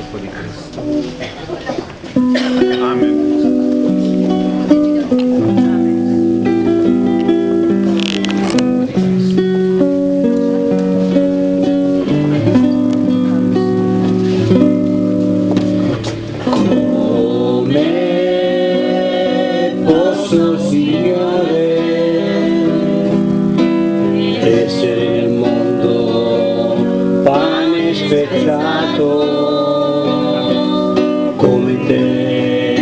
corpo di Cristo. Amen. Essere nel mondo pane spezzato come te,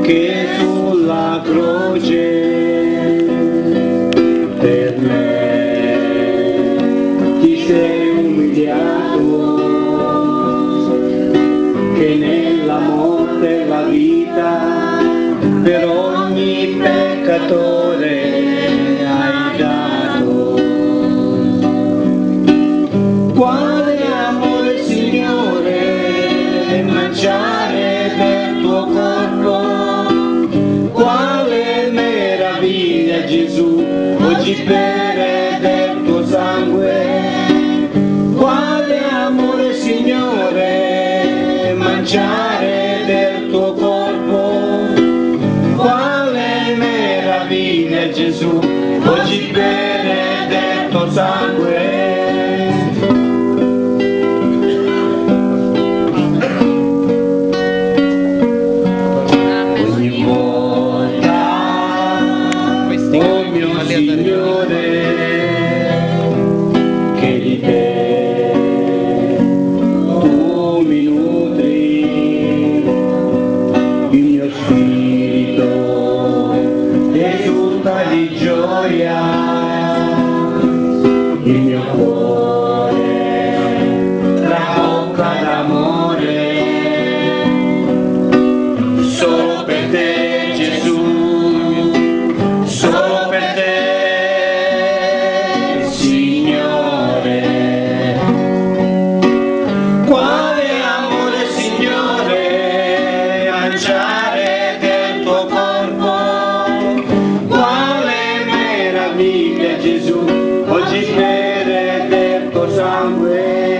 che sulla croce per me ti sei umiliato, che nella morte la vita per ogni peccatore hai dato. Quale amore, Signore, mangiare del tuo corpo, quale meraviglia, Gesù, oggi bere del tuo sangue. Quale amore, Signore, mangiare del tuo corpo, quale meraviglia, Gesù, oggi bere del tuo sangue. Ogni volta, oh mio Signore, che di te tu mi nutri, il mio spirito esulta di gioia, il mio cuore trabocca d'amore, solo per te, Gesù, solo per te, Signore. Quale amore, Signore, mangiare del tuo corpo, quale meraviglia, Gesù, oggi bere del tuo sangue.